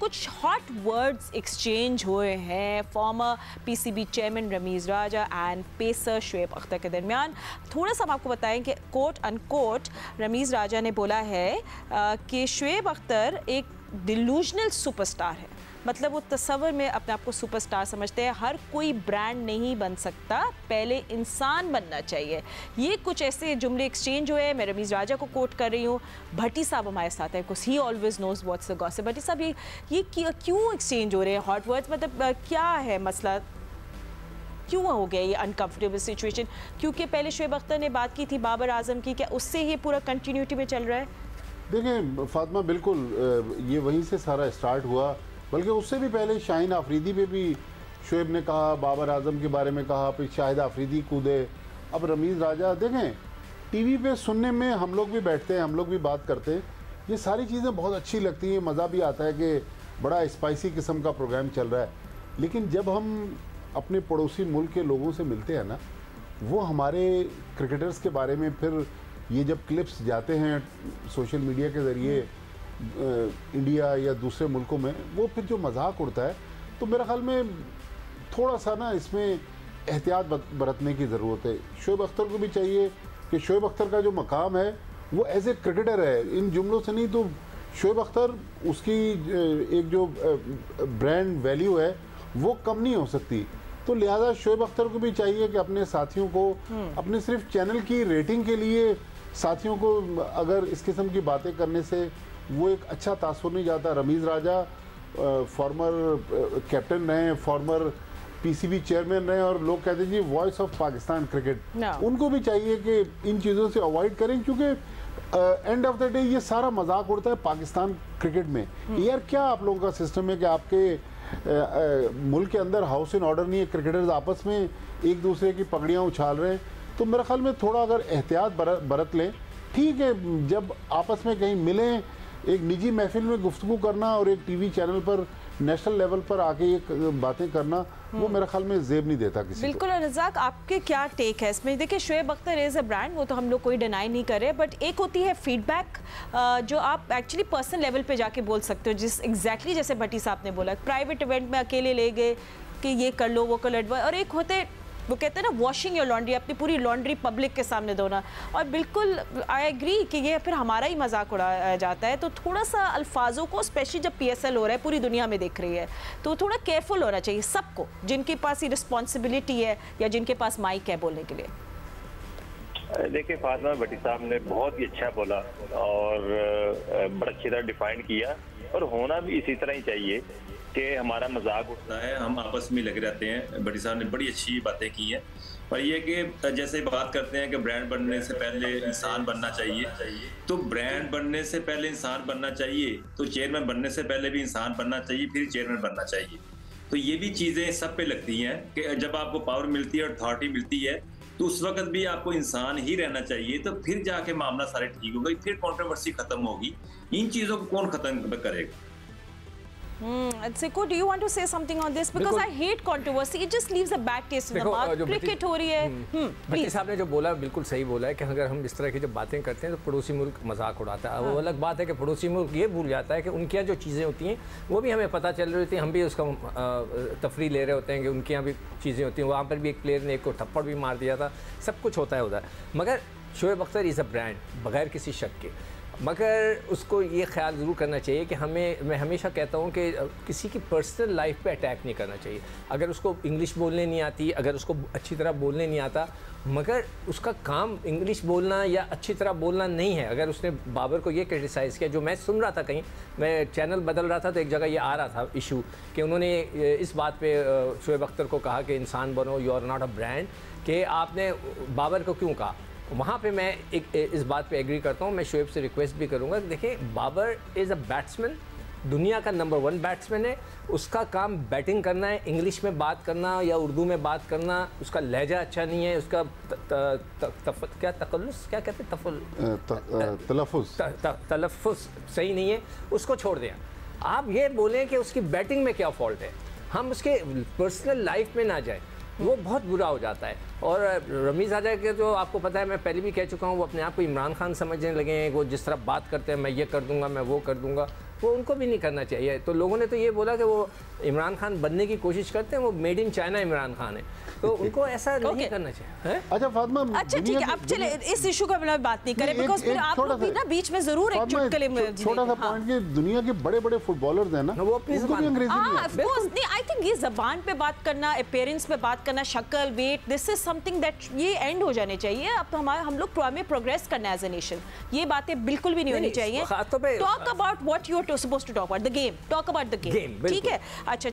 कुछ hot words exchange हुए हैं former PCB chairman Ramiz Raja and pacer Shoaib Akhtar के दरमियान। थोड़ा सा हम आपको बताएं कि कोट अनकोट रमीज़ राजा ने बोला है कि शुएब अख्तर एक डिलूजनल सुपरस्टार है, मतलब वो तस्वर में अपने आप को सुपरस्टार समझते हैं। हर कोई ब्रांड नहीं बन सकता, पहले इंसान बनना चाहिए। ये कुछ ऐसे जुमले एक्सचेंज हुए हैं। मैं रमीज़ राजा को कोट कर रही हूँ। भट्टी साहब हमारे साथ हैं, because he always knows what's the gossip. Bhatti साहब ये क्यों एक्सचेंज हो रहे हैं हॉट वर्ड्स, मतलब क्या है मसला, क्यों हो गया ये अनकम्फर्टेबल सिचुएशन? क्योंकि पहले शुएब अख्तर ने बात की थी बाबर आजम की, क्या उससे ये पूरा कंटिन्यूटी में चल रहा है? देखें फातिमा, बिल्कुल ये वहीं से सारा स्टार्ट हुआ, बल्कि उससे भी पहले शाहीन आफरीदी पे भी शुएब ने कहा, बाबर आजम के बारे में कहा, फिर शाहिद आफरीदी कूदे, अब रमीज़ राजा। देखें टीवी पे सुनने में हम लोग भी बैठते हैं, हम लोग भी बात करते हैं, ये सारी चीज़ें बहुत अच्छी लगती हैं, मज़ा भी आता है कि बड़ा स्पाइसी किस्म का प्रोग्राम चल रहा है। लेकिन जब हम अपने पड़ोसी मुल्क के लोगों से मिलते हैं ना, वो हमारे क्रिकेटर्स के बारे में फिर ये जब क्लिप्स जाते हैं सोशल मीडिया के ज़रिए इंडिया या दूसरे मुल्कों में, वो फिर जो मजाक उड़ता है, तो मेरे ख्याल में थोड़ा सा ना इसमें एहतियात बरतने की ज़रूरत है। शुएब अख्तर को भी चाहिए कि शुएब अख्तर का जो मकाम है वो एज ए क्रिकेटर है, इन जुमलों से नहीं। तो शुएब अख्तर उसकी एक जो ब्रांड वैल्यू है वो कम नहीं हो सकती। तो लिहाजा शुएब अख्तर को भी चाहिए कि अपने साथियों को, अपने सिर्फ चैनल की रेटिंग के लिए साथियों को अगर इस किस्म की बातें करने से वो एक अच्छा तासुर नहीं जाता। रमीज़ राजा फॉर्मर कैप्टन रहे, फॉर्मर पीसीबी चेयरमैन रहे, और लोग कहते हैं जी वॉइस ऑफ पाकिस्तान क्रिकेट। उनको भी चाहिए कि इन चीज़ों से अवॉइड करें, क्योंकि एंड ऑफ द डे ये सारा मजाक उड़ता है पाकिस्तान क्रिकेट में। यार क्या आप लोगों का सिस्टम है कि आपके मुल्क के अंदर हाउस इन ऑर्डर नहीं है, क्रिकेटर्स आपस में एक दूसरे की पगड़ियाँ उछाल रहे हैं? तो मेरे ख्याल में थोड़ा अगर एहतियात बरत लें, ठीक है, जब आपस में कहीं मिलें, एक निजी महफिल में गुफ्तगू करना और एक टीवी चैनल पर नेशनल लेवल पर आके ये बातें करना, वो मेरे ख्याल में जेब नहीं देता किसी बिल्कुल। को। रज़ाक, आपके क्या टेक है इसमें? देखिए Shoaib Akhtar is a brand, वो तो हम लोग कोई डिनाई नहीं कर रहे, बट एक होती है फीडबैक जो आप एक्चुअली पर्सनल लेवल पे जाके बोल सकते हो, जिस एग्जैक्टली जैसे भट्टी साहब ने बोला, प्राइवेट इवेंट में अकेले ले गए कि ये कर लो वो कर लो, और एक होते वो कहते हैं ना वॉशिंग योर लॉन्ड्री, अपनी पूरी लॉन्ड्री पब्लिक के सामने धोना। और बिल्कुल आई एग्री कि ये फिर हमारा ही मजाक उड़ाया जाता है। तो थोड़ा सा अल्फाजों को, स्पेशली जब पीएसएल हो रहा है, पूरी दुनिया में देख रही है, तो थोड़ा केयरफुल होना चाहिए सबको, जिनके पास ये रिस्पॉन्सिबिलिटी है या जिनके पास माइक है बोलने के लिए। देखिए फातिमा, भट्टी साहब ने बहुत ही अच्छा बोला और बड़ा अच्छी तरह डिफाइन किया, और होना भी इसी तरह ही चाहिए कि हमारा मजाक उठता है, हम आपस में लगे रहते हैं। भट्टी साहब ने बड़ी अच्छी बातें की हैं, और ये कि जैसे बात करते हैं कि ब्रांड बनने से पहले इंसान बनना चाहिए, तो ब्रांड बनने से पहले इंसान बनना चाहिए, तो चेयरमैन बनने से पहले भी इंसान बनना चाहिए, फिर चेयरमैन बनना चाहिए। तो ये भी चीज़ें सब पे लगती हैं कि जब आपको पावर मिलती है और अथॉरिटी मिलती है, तो उस वक्त भी आपको इंसान ही रहना चाहिए, तो फिर जाके मामला सारे ठीक होगा, फिर कंट्रोवर्सी खत्म होगी। इन चीज़ों को कौन खत्म करेगा? Siko, do you want to say something on this? Because I hate controversy. It just leaves a bad taste in the mouth. Cricket हो रही है। भट्टी साहब ने जो बोला बिल्कुल सही बोला है कि अगर हम इस तरह की जब बातें करते हैं तो पड़ोसी मुल्क मजाक उड़ाता है। वो अलग बात है कि पड़ोसी मुल्क ये भूल जाता है कि उनके यहाँ जो चीज़ें होती हैं वो भी हमें पता चल रही होती है, हम भी उसका तफरी ले रहे होते हैं कि उनके यहाँ भी चीज़ें होती हैं। वहाँ पर भी एक प्लेयर ने एक को थप्पड़ भी मार दिया था, सब कुछ होता है उधर। मगर Shoaib Akhtar is a brand बगैर किसी शक के, मगर उसको ये ख्याल ज़रूर करना चाहिए कि मैं हमेशा कहता हूँ कि किसी की पर्सनल लाइफ पे अटैक नहीं करना चाहिए। अगर उसको इंग्लिश बोलने नहीं आती, अगर उसको अच्छी तरह बोलने नहीं आता, मगर उसका काम इंग्लिश बोलना या अच्छी तरह बोलना नहीं है। अगर उसने बाबर को ये क्रिटिसाइज़ किया, जो मैं सुन रहा था, कहीं मैं चैनल बदल रहा था तो एक जगह ये आ रहा था इशू कि उन्होंने इस बात पर शुएब अख्तर को कहा कि इंसान बनो, you are not a brand, कि आपने बाबर को क्यों कहा। वहाँ पे मैं इस बात पे एग्री करता हूँ। मैं शुएब से रिक्वेस्ट भी करूँगा कि देखें, बाबर इज़ अ बैट्समैन, दुनिया का नंबर 1 बैट्समैन है। उसका काम बैटिंग करना है, इंग्लिश में बात करना या उर्दू में बात करना। उसका लहजा अच्छा नहीं है, उसका तलफ़ुज़ सही नहीं है, उसको छोड़ दें। आप ये बोलें कि उसकी बैटिंग में क्या फ़ॉल्ट है, हम उसके पर्सनल लाइफ में ना जाए, वो बहुत बुरा हो जाता है। और रमीज़ राजा के जो आपको पता है, मैं पहले भी कह चुका हूँ, वो अपने आप को इमरान खान समझने लगे हैं। वो जिस तरह बात करते हैं, मैं ये कर दूंगा, मैं वो कर दूंगा, वो उनको भी नहीं करना चाहिए। तो लोगों ने तो ये बोला कि वो इमरान खान बनने की कोशिश करते हैं, वो made in China Imran Khan है, तो उनको ऐसा नहीं करना चाहिए। अच्छा फातिमा, अच्छा ठीक है, अब चले इस इशू का बात नहीं करें, बिकॉज़ फिर आप लोग भी ना बीच में जरूर एक चुटकुले में छोटा सा पॉइंट कि दुनिया के बड़े-बड़े फुटबॉलर्स हैं ना, वो अपनी उनको भी अंग्रेजी नहीं ऑफ कोर्स नहीं, आई थिंक ये ज़बान पे बात करना, अपीयरेंस पे बात करना, शक्ल, wait, this is something that ये एंड हो जाने चाहिए। अब तो हम लोग हमें प्रोग्रेस करना है एज ए नेशन, ये बातें बिल्कुल भी नहीं होनी चाहिए। Talk about what you are supposed to talk about, the game, talk about the game, ठीक है। अच्छा